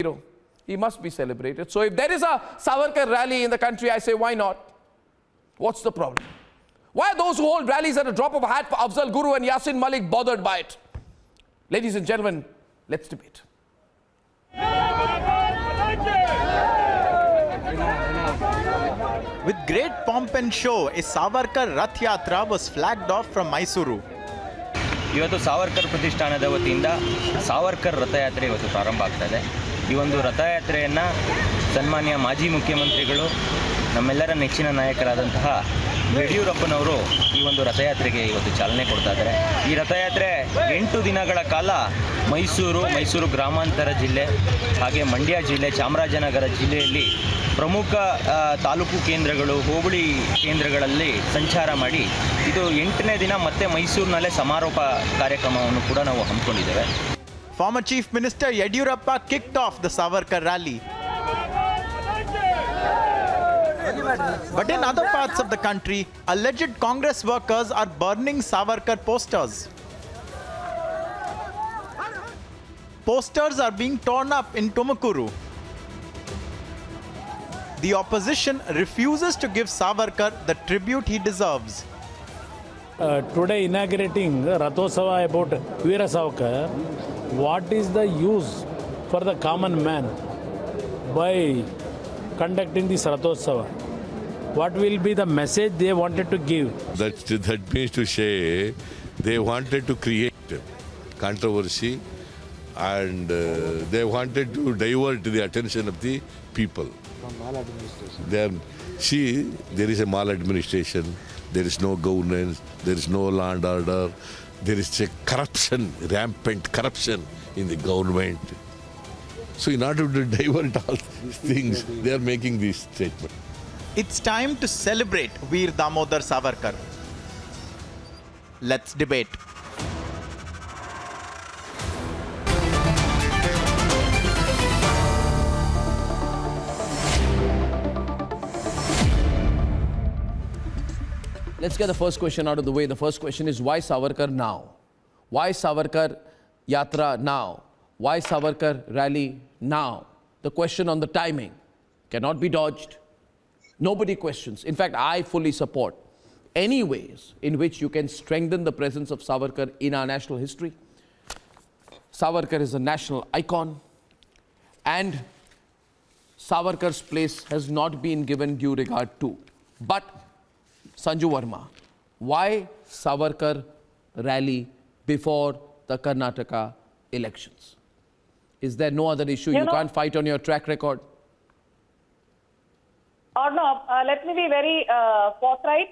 hero. He must be celebrated. So if there is a Savarkar rally in the country, I say, why not? What's the problem? Why are those who hold rallies at a drop of a hat for Afzal Guru and Yasin Malik bothered by it? Ladies and gentlemen, let's debate. With great pomp and show, a Savarkar Rath Yatra was flagged off from Mysuru. ಇವತ್ತು ಸಾವರ್ಕರ್ ಪ್ರತಿಷ್ಠಾನದ ವತಿಯಿಂದ ಸಾವರ್ಕರ್ ರಥಯಾತ್ರೆ ಇವತ್ತು ಪ್ರಾರಂಭ ಆಗ್ತಾ ಇದೆ. ಈ ಒಂದು ರಥಯಾತ್ರೆಯನ್ನು ಸನ್ಮಾನ್ಯ ಮಾಜಿ ಮುಖ್ಯಮಂತ್ರಿಗಳು ನಮ್ಮೆಲ್ಲರ ನೆಚ್ಚಿನ ನಾಯಕರಾದಂತಹ ಯಡಿಯೂರಪ್ಪನವರು ಈ ಒಂದು ರಥಯಾತ್ರೆಗೆ ಇವತ್ತು ಚಾಲನೆ ಕೊಡ್ತಾ ಇದ್ದಾರೆ. ಈ ರಥಯಾತ್ರೆ 8 ದಿನಗಳ ಕಾಲ ಮೈಸೂರು ಗ್ರಾಮಾಂತರ ಜಿಲ್ಲೆ ಹಾಗೆ ಮಂಡ್ಯ ಜಿಲ್ಲೆ ಚಾಮರಾಜನಗರ ಜಿಲ್ಲೆಯಲ್ಲಿ ಪ್ರಮುಖ ತಾಲೂಕು ಕೇಂದ್ರಗಳು ಹೋಬಳಿ ಕೇಂದ್ರಗಳಲ್ಲಿ ಸಂಚಾರ ಮಾಡಿ ಇದು 8ನೇ ದಿನ ಮತ್ತೆ ಮೈಸೂರಿನಲ್ಲೇ ಸಮಾರೋಪ ಕಾರ್ಯಕ್ರಮವನ್ನು ಕೂಡ ನಾವು ಹಮ್ಮಿಕೊಂಡಿದ್ದೇವೆ. Former Chief Minister Yediyurappa kicked off the Savarkar rally. But in other parts of the country, alleged Congress workers are burning Savarkar posters. Posters are being torn up in Tumakuru. The opposition refuses to give Savarkar the tribute he deserves. Today inaugurating Rathotsava about Veera Savarkar, what is the use for the common man by conducting this Rathotsava? What will be the message they wanted to give? That means to say they wanted to create controversy and they wanted to divert the attention of the people. Then, see, there is a maladministration, there is no governance, there is no law and order, there is a corruption, rampant corruption in the government. So in order to divert all these things, they are making this statement. It's time to celebrate Veer Damodar Savarkar. Let's debate. Let's get the first question out of the way. The first question is, why Savarkar now? Why Savarkar Yatra now? Why Savarkar rally now? The question on the timing cannot be dodged. Nobody questions. In fact, I fully support any ways in which you can strengthen the presence of Savarkar in our national history. Savarkar is a national icon, and Savarkar's place has not been given due regard to. But Sanju Verma, why Savarkar rally before the Karnataka elections? Is there no other issue? You can't fight on your track record? Arnab, let me be very forthright.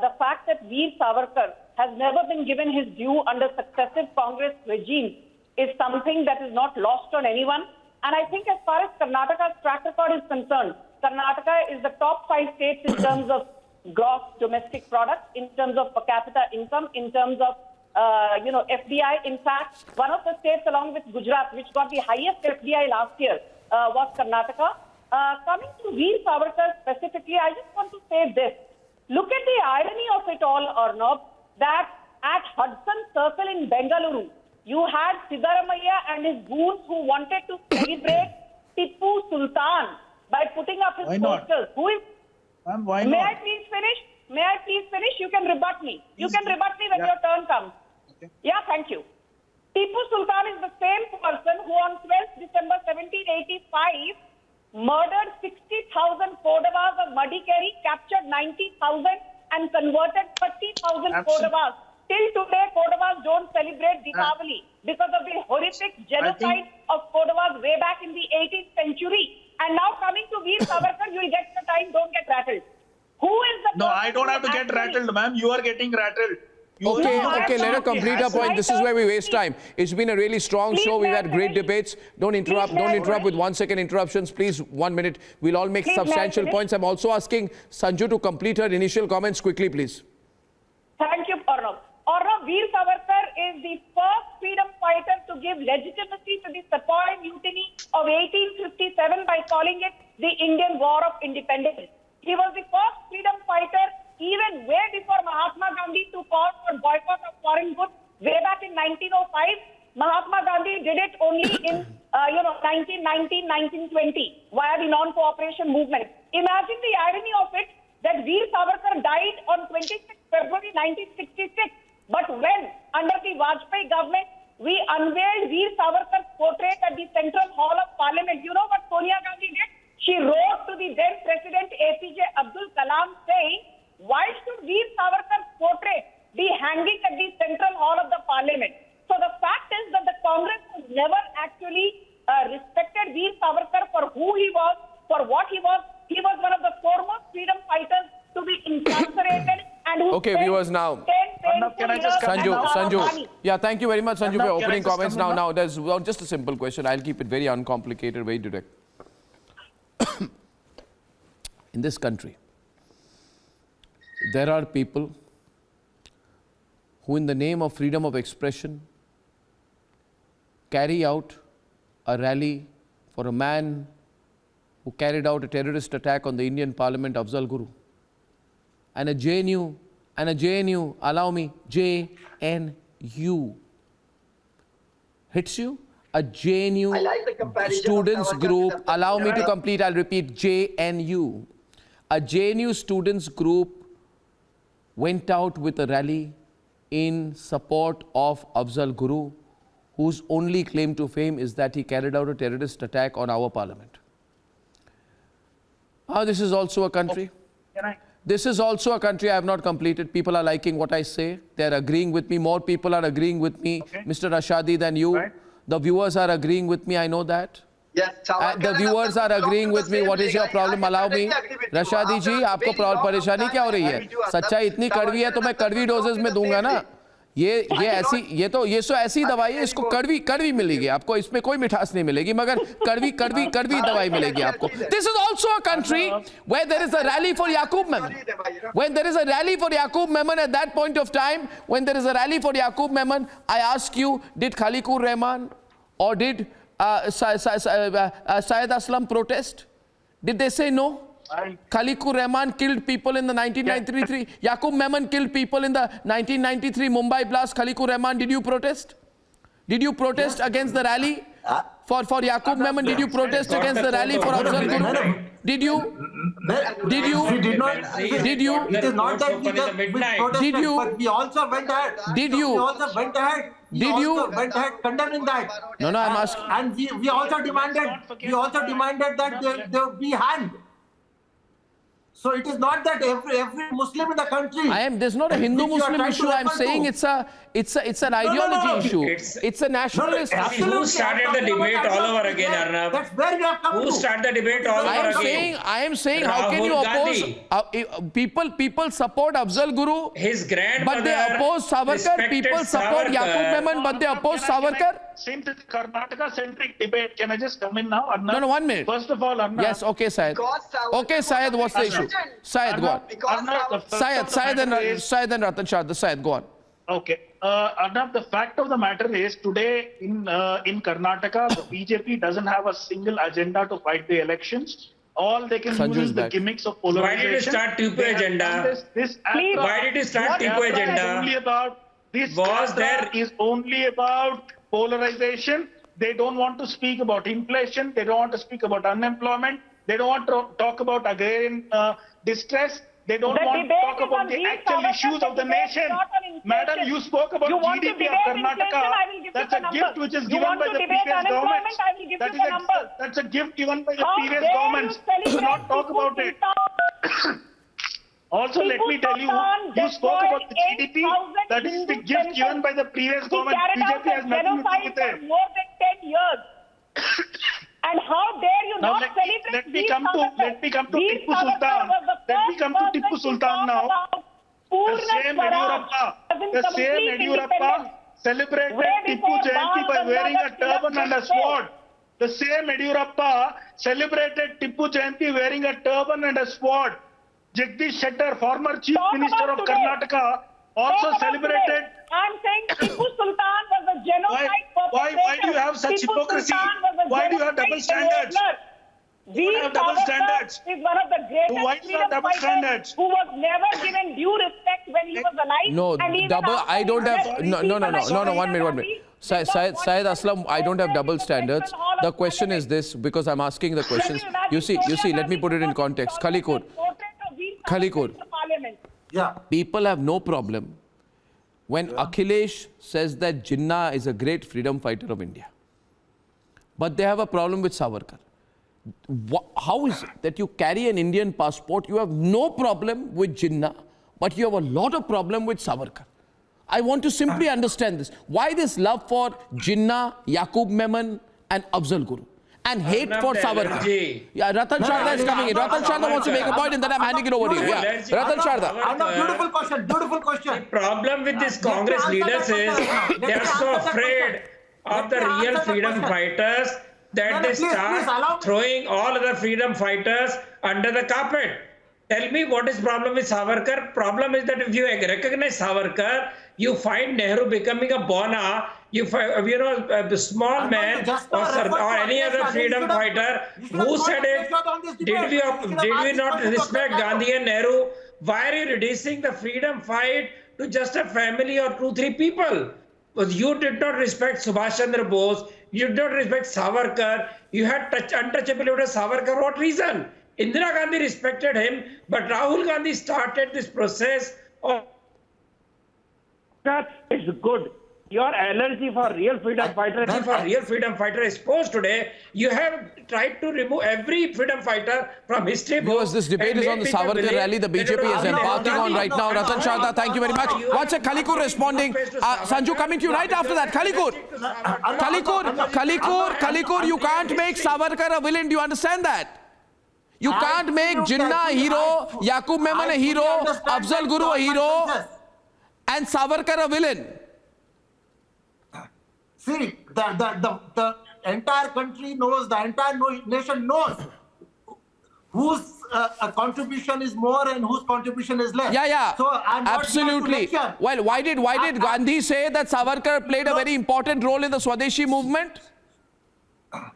The fact that Veer Savarkar has never been given his due under successive Congress regimes is something that is not lost on anyone. And I think as far as Karnataka's track record is concerned, Karnataka is the top 5 states in terms of gross domestic product, in terms of per capita income, in terms of FDI. In fact, one of the states along with Gujarat, which got the highest FDI last year, was Karnataka. Coming to Veer Savarkar specifically, I just want to say this. Look at the irony of it all, Arnab, that at Hudson Circle in Bengaluru, you had Siddaramaiah and his goons who wanted to celebrate Tipu Sultan by putting up his posters. Who is? Why May not? I please finish? May I please finish? You can rebut me. You can rebut me when your turn comes. Okay. Yeah, thank you. Tipu Sultan is the same person who on 12th December 1785 murdered 60,000 Kodavas of Madikeri, captured 90,000 and converted 30,000 Kodavas. Till today, Kodavas don't celebrate Deepavali because of the horrific genocide of Kodavas way back in the 18th century. And now coming to Veer Savarkar, you will get the time, don't get rattled. Who is the No, I don't have to get rattled, ma'am. You are getting rattled. Okay, let her complete her point. This is where we waste time. It's been a really strong show. We've had great debates. Don't interrupt with 1 second interruptions. Please, 1 minute. We'll all make substantial points. I'm also asking Sanju to complete her initial comments quickly, please. Thank you, Arnab. Arnab, Veer Savarkar is the first freedom fighter to give legitimacy to the Sepoy Mutiny of 1857 by calling it the Indian War of Independence. He was the first freedom fighter even way before Mahatma Gandhi to call for boycott of foreign goods way back in 1905. Mahatma Gandhi did it only in 1919, 1920 via the non-cooperation movement. Imagine the irony of it that Veer Savarkar died on 26 February 1966. But when, under the Vajpayee government, we unveiled Veer Savarkar's portrait at the Central Hall of Parliament, you know what Sonia Gandhi did? She wrote to the then President APJ Abdul Kalam saying, why should Veer Savarkar's portrait be hanging at the Central Hall of the Parliament? So the fact is that the Congress has never actually respected Veer Savarkar for who he was, for what he was. He was one of the foremost freedom fighters to be incarcerated and who Okay, spent viewers, now. 10 Arnab, can I just come in now? Sanju. Yeah, thank you very much, Sanju, for your Arnab, can I opening just comments. come in Now, there's just a simple question. I'll keep it very uncomplicated, very direct. In this country, there are people who, in the name of freedom of expression, carry out a rally for a man who carried out a terrorist attack on the Indian Parliament, Afzal Guru. And a JNU, allow me, JNU, hits you? A JNU students group, allow me to complete, I'll repeat, JNU. A JNU students group went out with a rally in support of Afzal Guru, whose only claim to fame is that he carried out a terrorist attack on our parliament. This is also a country. This is also a country I have not completed. People are liking what I say. They are agreeing with me. More people are agreeing with me, Mr. Rashadi, than you. Right. The viewers are agreeing with me. I know that. Yes, The viewers are agreeing with me. What is your problem? Allow me. रशादी जी, आपको परेशानी क्या हो रही है? सच्चाई इतनी कड़वी है तो मैं कड़वी डोजेस में दूंगा ना. ये तो ऐसी दवाई है, इसको कड़वी मिलेगी आपको, इसमें कोई मिठास नहीं मिलेगी, मगर कड़वी दवाई मिलेगी आपको. This is also a country where there is a rally for Yaqub Memon. When there is a rally for Yaqub Memon at that point of time, when there is a rally for Yaqub Memon, I ask you, did Khaliqur Rahman or did Syed Aslam protest? Did they say no? Khaliqur Rahman killed people in the 1993. Yaqub Memon killed people in the 1993 Mumbai blast. Khaliqur Rahman, did you protest? Did you protest against the rally for Yaqub Memon? Did you protest against the rally for Afzal Guru? Did you? Did you? We did not. Did you? It is not that we protested, Did you? but we also went ahead. Did you? We also went ahead. Did you? Went ahead condemning that. No, I'm asking. And we also demanded. We also demanded that they be hanged. So it is not that every Muslim in the country. There's not a Hindu-Muslim issue. I'm saying it's an ideology issue. It's a nationalist issue. Who started the debate all over again, Arnab? That's where we have come Who to. started the debate all over again? I am saying, how can you oppose? People support Afzal Guru, His grandmother, but they oppose Savarkar. People support Yaqub Memon, but they oppose Savarkar. Since it's a Karnataka-centric debate, can I just come in now, Arnab? No, 1 minute. First of all, Arnab. Yes, okay, Syed. Okay, Syed, what's the issue? Syed, go on. Syed and Ratan Shah, Syed, go on. Okay. Arnab, the fact of the matter is today in Karnataka, the BJP doesn't have a single agenda to fight the elections. All they can Sanju use is is the back. gimmicks of Why polarization. did you start Tipu They have agenda? done this Why did you start Tipu agenda? This Was there- is only about polarization. They don't want to speak about inflation. They don't want to speak about unemployment. They don't want to talk about agrarian distress. They don't The want to debate talk is about on the Veer actual Savarkar, issues the of the debate is nation. not on inflation. Madam, you spoke about You want to GDP of debate Karnataka. inflation, I will give you That's the a gift numbers. which is You given want by to the debate previous unemployment, governments. I will give you the numbers. That's a gift given by the How previous dare governments. you celebrate Do not talk Tipu about it. Sultan? Also, let Tipu me tell you, Sultan you spoke about the destroyed GDP. 8,000 That is the Hindu gift given temples. by the previous He government. carried out BJP has a nothing to do genocide with for it. more than 10 years. And how dare you Now not celebrate let me Veer come to Savarkar? Veer Tipu Sultan. Savarkar was the Let me first come to person Tipu Sultan talk now. about The Purna same Swaraj Yadurappa, as in the same complete Yadurappa independence. celebrated Way Tipu before Jayanti by Bal wearing a Gangadhar Tilak turban and a was there. sword. The same Yadurappa celebrated Tipu Jayanti wearing a turban and a sword. Jagdish Shettar, former Chief Talk Minister about of today. Karnataka, also Talk about celebrated. today. I'm saying Tipu Sultan was a genocide Why do you have such Tipu hypocrisy? Sultan was a Why do you have double genocide standards? enabler. Veer have double Savarkar standards? is one of the greatest Why do you freedom have double fighters standards? who was never given due respect when he was alive. No, and even double. after I don't his have. death, No. people like 1 minute. Sonia Syed Aslam, I don't have double standards. The question is this, because I'm asking the questions. You see, let me put it in context. Khalikur, Yeah. people have no problem when Akhilesh says that Jinnah is a great freedom fighter of India. But they have a problem with Savarkar. How is it that you carry an Indian passport, you have no problem with Jinnah, but you have a lot of problem with Savarkar? I want to simply understand this. Why this love for Jinnah, Yaqub Memon and Afzal Guru? And hate for Savarkar. Yeah, Ratan Sharda is coming in. Ratan Sharda wants to make a point and then I'm handing it over to you. Yeah, Ratan Sharda. Beautiful question. Beautiful question. The problem with this Congress leaders is they are so afraid of the real freedom fighters that they start throwing all other freedom fighters under the carpet. Tell me what is problem with Savarkar? Problem is that if you recognize Savarkar, you find Nehru becoming a Bona, you find, a small man or any other freedom fighter. Who said it? Did we not respect Gandhi and Nehru? Why are you reducing the freedom fight to just a family or 2-3 people? Because you did not respect Subhash Chandra Bose, you did not respect Savarkar, you had untouchability with Savarkar. What reason? Indira Gandhi respected him, but Rahul Gandhi started this process of... That is good. Your allergy for real freedom fighter is exposed today. You have tried to remove every freedom fighter from history. Viewers, this debate is on the Savarkar rally the BJP is embarking on right now. Ratan Sharda, thank you very much. What's a Khalikur responding? Sanju coming to you right after that. Khalikur, you can't make Savarkar a villain. Do you understand that? You can't make Jinnah a hero, Yaqub Memon a hero, Afzal Guru a hero, and Savarkar a villain. See, the entire country knows, the entire nation knows whose contribution is more and whose contribution is less. Yeah. So I'm not absolutely. Well, why did Gandhi say that Savarkar played a very important role in the Swadeshi movement?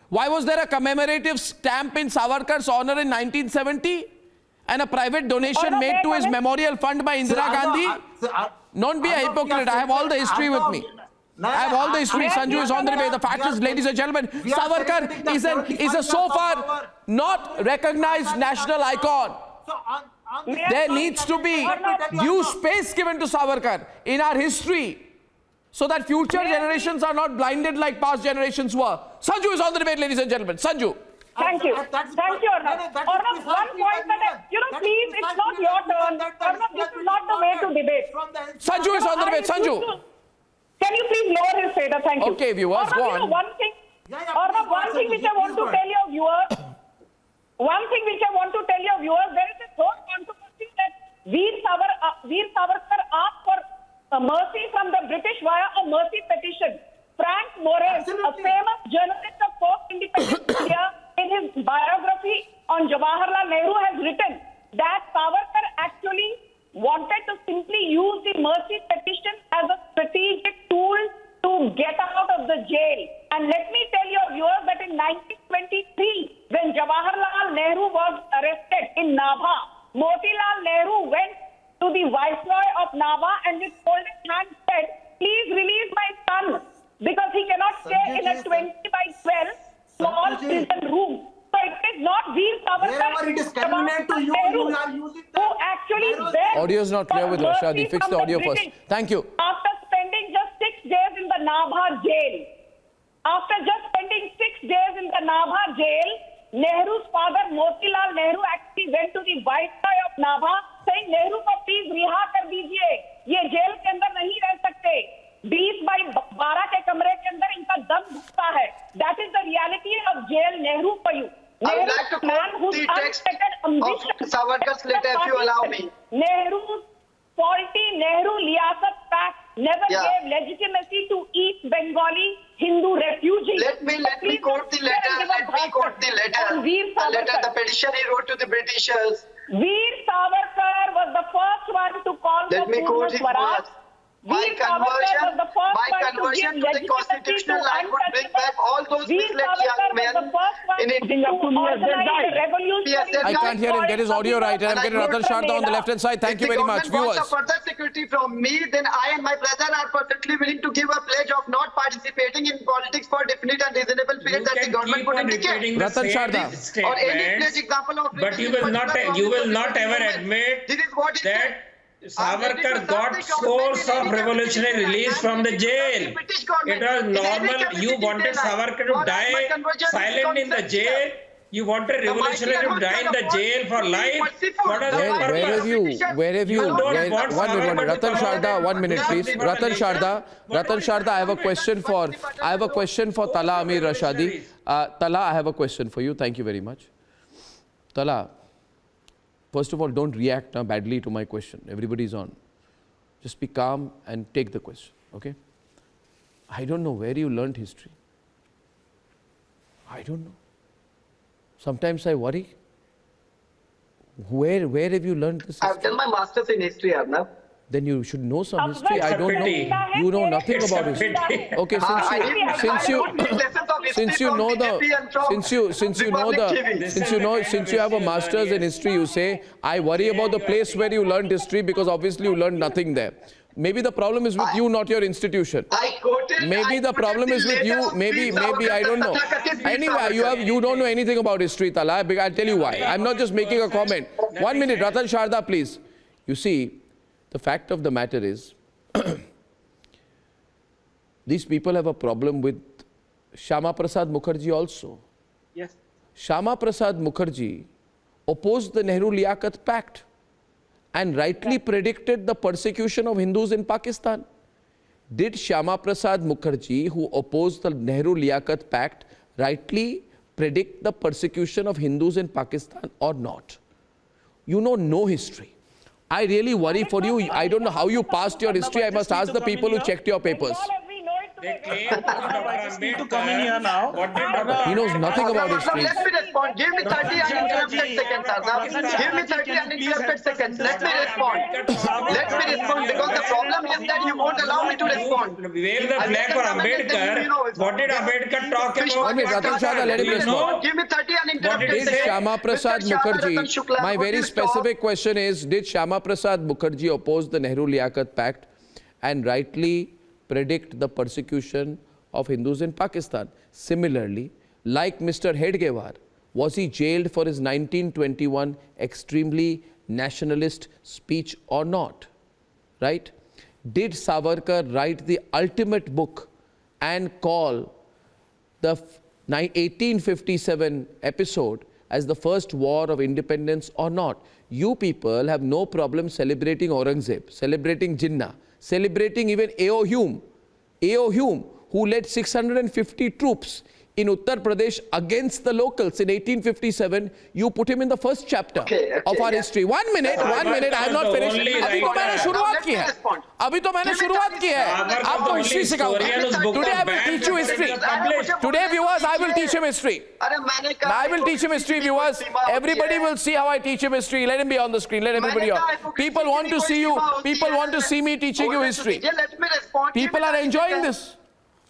Why was there a commemorative stamp in Savarkar's honor in 1970 and a private donation made to his memorial fund by Indira Gandhi? Don't be a hypocrite. I have all the history with me. I have all the history. Sanju is on the way. The fact is, ladies and gentlemen, Savarkar is a so far not recognized national icon. There needs to be due space given to Savarkar in our history, so that future generations are not blinded like past generations were. Sanju is on the debate, ladies and gentlemen. Sanju. Thank you, Arnab. Arnab, one point that, please, it's not your turn. Arnab, this is not the way to debate. Sanju is on the debate. Sanju. Can you please lower his fader? Thank you. Okay, viewers, Arnab, go on. One thing which I want to tell your viewers, there is a third controversy that Veer Savarkar asked for mercy from the British via a mercy petition. Frank Morris, a famous journalist of post-independence India, in his biography on Jawaharlal Nehru has written that Savarkar actually wanted to simply use the mercy petition as a strategic tool to get out of the jail. And let me tell your viewers that in 1923, when Jawaharlal Nehru was arrested in Nabha, Motilal Nehru went to the Viceroy of Nabha and with folded hands said, please release my son, because he cannot stay in a 20/12 small prison room. So it is not Veer Savarkar who actually begged. Audio is not clear with Rashadi. Fix the audio first. Thank you. After spending just 6 days in the Nabha jail, Nehru's father Motilal Nehru actually went to the Viceroy of Nabha saying, Nehru को please रिहा कर दीजिए, ये jail के अंदर नहीं रह सकते, 20/12 के कमरे के अंदर इनका दम घुसता है. That is the reality of jail Nehru for you. I would like to quote the text of Savarkar's letter, if you allow me. Nehru's faulty Nehru-Liyasat Pact never gave legitimacy to East Bengali Hindu refugees. Let me quote the letter. The petition he wrote to the Britishers. Veer Savarkar was the first one to call for Purna Swaraj. My Veer Savarkar was the first one to conversion give to the legitimacy constitutional to line would bring back all those Veer misled young Savarkar men was the first one in to India. organize the revolutionary. I can't hear him get his audio right, and I'm getting Ratan Sharda on the left-hand side. Thank you very much, If the government viewers. wants a further security from me, then I and my brother are perfectly willing to give a pledge of not participating in politics for definite and reasonable period that the government would indicate. Ratan Sharda. Or any pledge example of But you will not ever admit this is what it that Savarkar got scores of revolutionary release from the jail. It was normal. You wanted Savarkar to die silent in the jail. You wanted revolutionary to die in the jail for life. What is the purpose? Where have you? don't Where, want one minute, Savarkar to Ratan come out Sharda, and 1 minute, please. Ratan Sharda, I have a question for Tala Amir Rashadi. Tala, I have a question for you. Thank you very much. Tala, first of all, don't react badly to my question. Everybody's on. Just be calm and take the question, okay? I don't know where you learned history. I don't know. Sometimes I worry. Where have you learned this history? I've done my master's in history, Arnab. Then you should know some history. I don't know. You know nothing about history. Okay, since you have a master's in history, you say, I worry about the place where you learned history because obviously you learned nothing there. Maybe the problem is with you, not your institution. Maybe the problem is with you. Maybe I don't know. Anyway, you don't know anything about history, Tala. I'll tell you why. I'm not just making a comment. 1 minute, Ratan Sharda, please. You see, the fact of the matter is, these people have a problem with Shyama Prasad Mukherjee also. Yes. Shyama Prasad Mukherjee opposed the Nehru-Liaquat Pact and rightly predicted the persecution of Hindus in Pakistan. Did Shyama Prasad Mukherjee, who opposed the Nehru-Liaquat Pact, rightly predict the persecution of Hindus in Pakistan or not? You know no history. I really worry for you. I don't know how you passed your history. I must ask the people who checked your papers. They claim to come in here now. He knows nothing about history. Let me respond. Give me 30 uninterrupted seconds, Arnab. Give me 30 uninterrupted seconds. Let me respond. Let me respond because the problem is that you won't allow me to respond. Wave the flag for Ambedkar. What did Ambedkar talk about? One minute, Ratan Sharda, let him respond. Give me 30 uninterrupted Did seconds. Shyama Prasad Mukherjee, my very specific question is, did Shyama Prasad Mukherjee oppose the Nehru-Liaquat Pact and rightly predict the persecution of Hindus in Pakistan? Similarly, like Mr. Hedgewar, was he jailed for his 1921 extremely nationalist speech or not? Right? Did Savarkar write the ultimate book and call the 1857 episode as the first war of independence or not? You people have no problem celebrating Aurangzeb, celebrating Jinnah, celebrating even A.O. Hume, who led 650 troops in Uttar Pradesh against the locals in 1857. You put him in the first chapter of our history. 1 minute, I have not finished. अभी तो मैंने शुरुआत की है. आपको history सिखाऊंगा. Today I will teach you history. Today, viewers, I will teach him history. I will teach him history, viewers. Everybody will see how I teach him history. Let him be on the screen. Let everybody on. People want to see you. People want to see me teaching you history. People are enjoying this.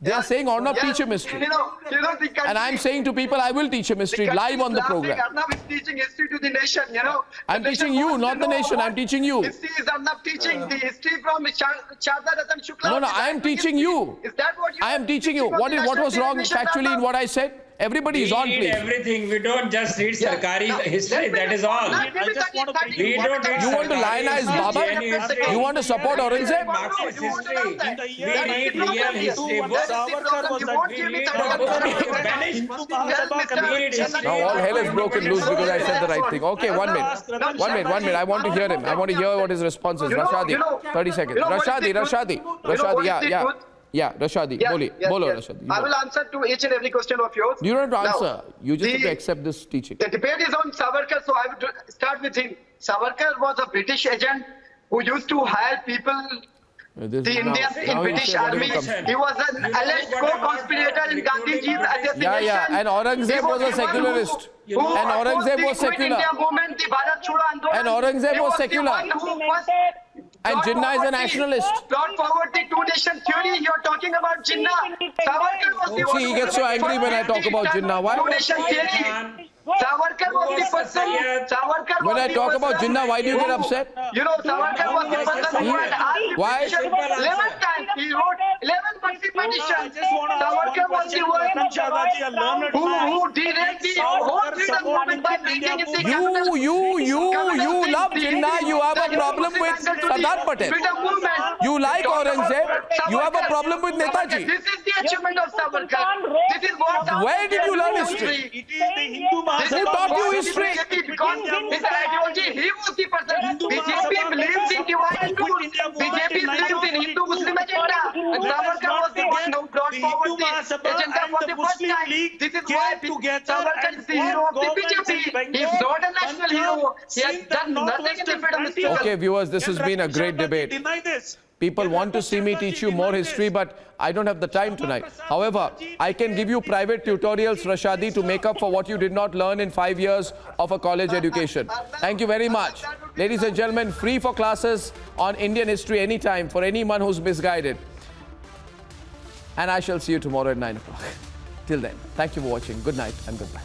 They are saying, Arnab, teach him history. And I'm saying to people, I will teach him history live on the program. Arnab is teaching history to the nation, I'm teaching you, not the nation. I'm teaching you. History is Arnab teaching the history from Sharda Ratan Shukla. No, I am teaching you. Is that what you I am teaching you. What was wrong factually in what I said? Everybody is on, We please. read everything. We don't just read Sarkari history. That is all. I just want to We don't read You want to lionize Baba? You want to support Aurangzeb? Marxist history. We read real history books. Now all hell is broken loose because I said the right thing. Okay, 1 minute. 1 minute. I want to hear him. I want to hear what his response is. Rashadi, 30 seconds. Rashadi, yeah, Rashadi, bolo Rashadi. I will answer to each and every question of yours. You don't have to answer. You just have to accept this teaching. The debate is on Savarkar, so I would start with him. Savarkar was a British agent who used to hire people, the Indians in British army. He was an alleged co-conspirator in Gandhiji's assassination. Yeah, and Aurangzeb was a secularist. And Aurangzeb was secular. And Aurangzeb was secular. And Jinnah is a nationalist. Brought forward the two-nation theory. You're talking about Jinnah. Savarkar was the one See, he who gets so angry when I talk about Jinnah. Why? two-nation theory. Savarkar was the person. Savarkar When was I the talk person about Jinnah, why do you get upset? You know, Savarkar was the person who had asked the Why? petition 11 times. He wrote 11 petitions. Savarkar was the one who derailed the whole freedom movement by bringing in the capital. You love Jinnah. You have a problem with Sardar Patel. Freedom movement. You like Aurangzeb. You have a problem with Netaji. This is the achievement of Savarkar. This is what Savarkar Where did you learn history? It is the Hindu This Who is taught you what history? Because his ideology, he was the person. BJP believes in divide and rule. BJP believes in Hindu-Muslim agenda. And Savarkar was the one who brought forward the agenda for the first time. This is why Savarkar is the hero of the BJP. He is not a national hero. He has done nothing in the freedom struggle. Okay, viewers, this has been a great debate. Deny this. People want to see me teach you more history, but I don't have the time tonight. However, I can give you private tutorials, Rashadi, to make up for what you did not learn in 5 years of a college education. Thank you very much. Ladies and gentlemen, free for classes on Indian history anytime for anyone who's misguided. And I shall see you tomorrow at 9 o'clock. Till then, thank you for watching. Good night and goodbye.